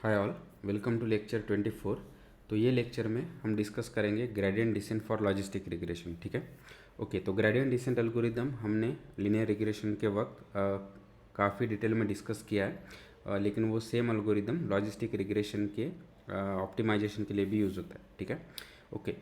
Hi all, welcome to lecture 24। तो ये lecture में हम डिस्कस करेंगे gradient descent for logistic regression. ठीक है, ओके। तो ग्रेडियंट डिसेंट एल्गोरिदम हमने लीनियर रिग्रेशन के वक्त काफ़ी डिटेल में डिस्कस किया है, लेकिन वो सेम एल्गोरिदम लॉजिस्टिक रिग्रेशन के ऑप्टिमाइजेशन के लिए भी यूज़ होता है। ठीक है, ओके।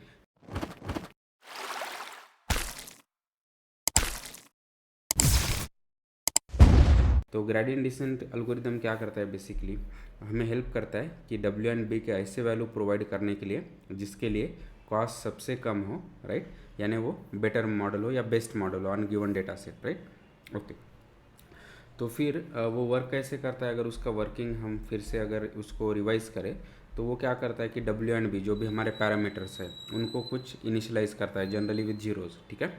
तो ग्रेडियंट डिसेंट एल्गोरिदम क्या करता है, बेसिकली हमें हेल्प करता है कि डब्ल्यू एंड बी के ऐसे वैल्यू प्रोवाइड करने के लिए जिसके लिए कॉस्ट सबसे कम हो, राइट, यानी वो बेटर मॉडल हो या बेस्ट मॉडल हो on given data set, right, okay. तो फिर वो वर्क कैसे करता है, अगर उसका वर्किंग हम फिर से अगर उसको रिवाइज करें तो वो क्या करता है कि डब्ल्यू एंड बी जो भी हमारे पैरामीटर्स है उनको कुछ इनिशियलाइज करता है, जनरली विद जीरोज़। ठीक है,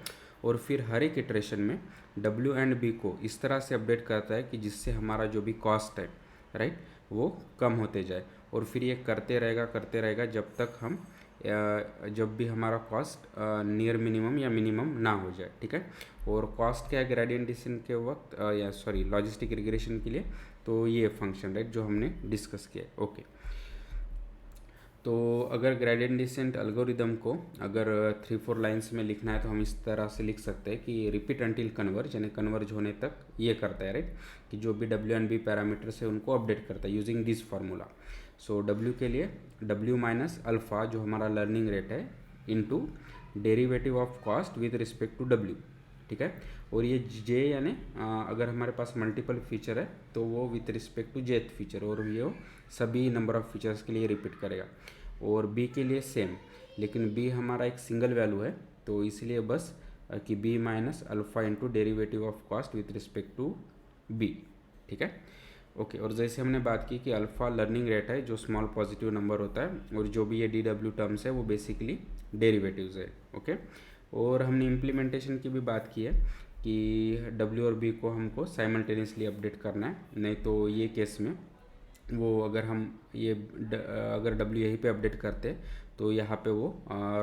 और फिर हर एक इटरेशन में डब्ल्यू एंड बी को इस तरह से अपडेट करता है कि जिससे हमारा जो भी कॉस्ट है, राइट, वो कम होते जाए। और फिर ये करते रहेगा जब तक हम जब भी हमारा कॉस्ट नियर मिनिमम या मिनिमम ना हो जाए। ठीक है, और कॉस्ट क्या है ग्रेडियंट डिसेंट के वक्त या सॉरी लॉजिस्टिक रिग्रेशन के लिए, तो ये फंक्शन, राइट, जो हमने डिस्कस किया है। ओके, तो अगर ग्रेडियंट डिसेंट एल्गोरिदम को अगर 3-4 लाइंस में लिखना है तो हम इस तरह से लिख सकते हैं कि रिपीट अंटिल कन्वर्ज, यानी कन्वर्ज होने तक ये करता है, राइट, कि जो भी डब्ल्यू एंड बी पैरामीटर्स है उनको अपडेट करता है using this formula. So W के लिए डब्ल्यू माइनस अल्फ़ा जो हमारा लर्निंग रेट है into derivative of cost with respect to W. ठीक है, और ये जे यानी अगर हमारे पास मल्टीपल फीचर है तो वो विथ रिस्पेक्ट टू जेथ फीचर, और ये सभी नंबर ऑफ फीचर्स के लिए रिपीट करेगा। और बी के लिए सेम, लेकिन बी हमारा एक सिंगल वैल्यू है तो इसलिए बस कि B minus alpha into derivative of cost with respect to B. ठीक है, ओके। और जैसे हमने बात की कि अल्फ़ा लर्निंग रेट है जो स्मॉल पॉजिटिव नंबर होता है, और जो भी ये डी डब्ल्यू टर्म्स है वो बेसिकली डेरिवेटिव्स है। ओके, और हमने इम्प्लीमेंटेशन की भी बात की है कि डब्ल्यू और बी को हमको साइमल्टेनियसली अपडेट करना है, नहीं तो ये केस में वो अगर हम ये अगर डब्ल्यू यहीं पे अपडेट करते तो यहाँ पे वो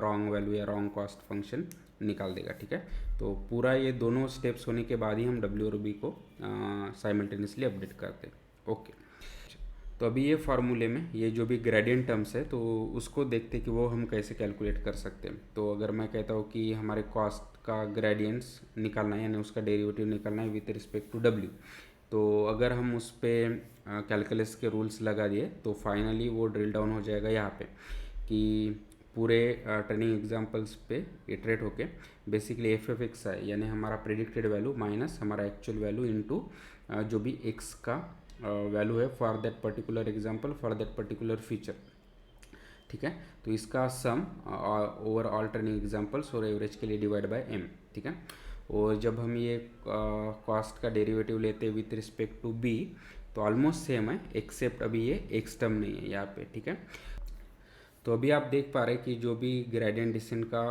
रॉन्ग वैल्यू या रॉन्ग कॉस्ट फंक्शन निकाल देगा। ठीक है, तो पूरा ये दोनों स्टेप्स होने के बाद ही हम डब्ल्यू और बी को साइमल्टेनियसली अपडेट करते हैं। ओके, तो अभी ये फार्मूले में ये जो भी ग्रेडियंट टर्म्स है तो उसको देखते कि वो हम कैसे कैलकुलेट कर सकते हैं। तो अगर मैं कहता हूँ कि हमारे कॉस्ट का ग्रेडियंट्स निकालना है यानी उसका डेरिवेटिव निकालना है विथ रिस्पेक्ट टू डब्ल्यू, तो अगर हम उस पर कैलकुलस के रूल्स लगा दिए तो फाइनली वो ड्रिल डाउन हो जाएगा यहाँ पे कि पूरे ट्रेनिंग एग्जांपल्स पे इटरेट होके बेसिकली एफ एफ एक्स है यानी हमारा प्रेडिक्टेड वैल्यू माइनस हमारा एक्चुअल वैल्यू इनटू जो भी एक्स का वैल्यू है for that particular example for that particular feature. ठीक है, तो इसका सम ओवर ऑल ट्रेनिंग एग्जांपल्स और एवरेज के लिए डिवाइड बाय एम। ठीक है, और जब हम ये कॉस्ट का डेरिवेटिव लेते हैं विथ रिस्पेक्ट टू बी तो ऑलमोस्ट सेम है, एक्सेप्ट अभी ये एक्स टर्म नहीं है यहाँ पे। ठीक है, तो अभी आप देख पा रहे हैं कि जो भी ग्रेडियंट डिसेंट का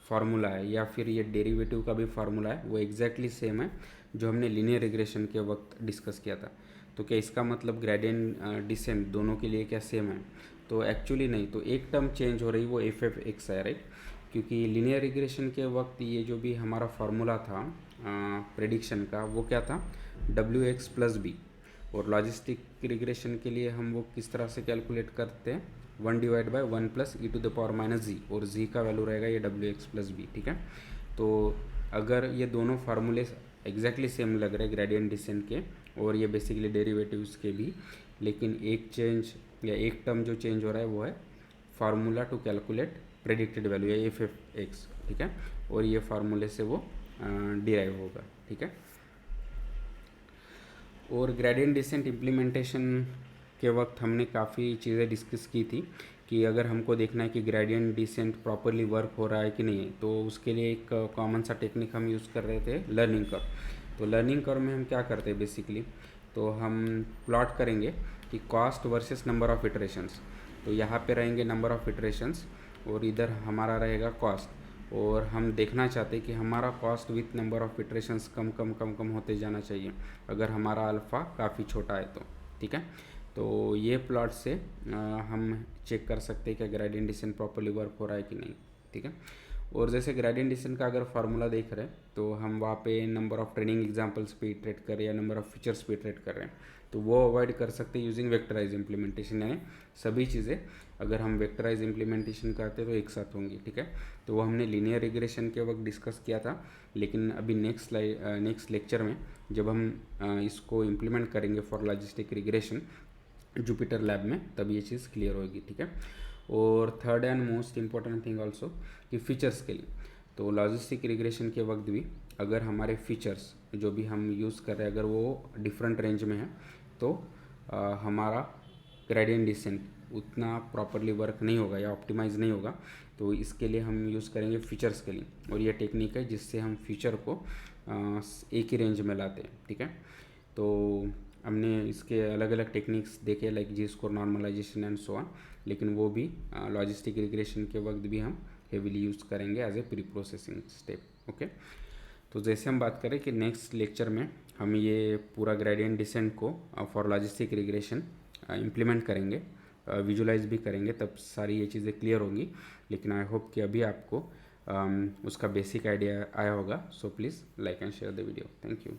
फार्मूला है या फिर ये डेरिवेटिव का भी फार्मूला है वो एग्जैक्टली सेम है जो हमने लीनियर रिग्रेशन के वक्त डिस्कस किया था। तो क्या इसका मतलब ग्रेडियंट डिसेंट दोनों के लिए क्या सेम है? तो एक्चुअली नहीं, तो एक टर्म चेंज हो रही वो एफ एफ एक्स है, राइट, क्योंकि लीनियर रिग्रेशन के वक्त ये जो भी हमारा फार्मूला था प्रेडिक्शन का वो क्या था, डब्ल्यू एक्स प्लस बी, और लॉजिस्टिक रिग्रेशन के लिए हम वो किस तरह से कैलकुलेट करते हैं, 1/1 plus E to the power minus जी, और जी का वैल्यू रहेगा ये डब्ल्यू एक्स प्लस बी। ठीक है, तो अगर ये दोनों फार्मूले एग्जैक्टली सेम लग रहे ग्रेडियंट डिसेंट के और ये बेसिकली डेरिवेटिव्स के भी, लेकिन एक चेंज या एक टर्म जो चेंज हो रहा है वो है formula to calculate predicted value या एफ एफ एक्स। ठीक है, और ये फार्मूले से वो डिराइव होगा। ठीक है, और ग्रेडियंट डिसेंट इम्प्लीमेंटेशन के वक्त हमने काफ़ी चीज़ें डिस्कस की थी कि अगर हमको देखना है कि ग्रेडियंट डिसेंट प्रॉपरली वर्क हो रहा है कि नहीं है तो उसके लिए एक कॉमन सा टेक्निक हम यूज़ कर रहे थे, लर्निंग कर्व। तो लर्निंग कर्व में हम क्या करते हैं बेसिकली, तो हम प्लॉट करेंगे कि cost versus number of iterations. तो यहाँ पे रहेंगे नंबर ऑफ इटरेशंस और इधर हमारा रहेगा कॉस्ट, और हम देखना चाहते हैं कि हमारा cost with number of iterations कम कम कम कम होते जाना चाहिए अगर हमारा अल्फ़ा काफ़ी छोटा है तो। ठीक है, तो ये प्लॉट से हम चेक कर सकते हैं कि ग्रेडियंट डिसेंट प्रॉपर्ली वर्क हो रहा है कि नहीं। ठीक है, और जैसे ग्रेडियंट डिसेंट का अगर फार्मूला देख रहे हैं तो हम वहाँ पे नंबर ऑफ ट्रेनिंग एग्जांपल्स पे इटरेट कर रहे हैं या नंबर ऑफ फीचर्स पे इटरेट कर रहे हैं। तो वो अवॉइड कर सकते हैं यूजिंग वेक्टराइज इम्प्लीमेंटेशन, यानी सभी चीज़ें अगर हम वेक्टराइज इम्प्लीमेंटेशन करते हैं तो एक साथ होंगी, ठीक है। तो वो हमने लीनियर रिग्रेशन के वक्त डिस्कस किया था, लेकिन अभी नेक्स्ट लेक्चर में जब हम इसको इम्प्लीमेंट करेंगे for logistic regression Jupiter lab में, तब ये चीज़ क्लियर होगी, ठीक है। और third and most important thing also कि फीचर्स के लिए, तो लॉजिस्टिक रिग्रेशन के वक्त भी अगर हमारे फीचर्स जो भी हम यूज़ कर रहे हैं अगर वो डिफरेंट रेंज में है तो हमारा ग्रेडियंट डिसेंट उतना प्रॉपरली वर्क नहीं होगा या ऑप्टिमाइज़ नहीं होगा। तो इसके लिए हम यूज़ करेंगे फीचर्स के लिए, और ये टेक्निक है जिससे हम फीचर को एक ही रेंज में लाते हैं, ठीक है। तो हमने इसके अलग अलग टेक्निक्स देखे like Z score, normalization and so on, लेकिन वो भी लॉजिस्टिक रिग्रेशन के वक्त भी हम हेविली यूज़ करेंगे as a pre processing step, okay. तो जैसे हम बात करें कि नेक्स्ट लेक्चर में हम ये पूरा ग्रेडियंट डिसेंट को फॉर लॉजिस्टिक रिग्रेशन इम्प्लीमेंट करेंगे, विजुलाइज भी करेंगे, तब सारी ये चीज़ें क्लियर होंगी। लेकिन आई होप कि अभी आपको उसका बेसिक आइडिया आया होगा। So please like and share the video. Thank you.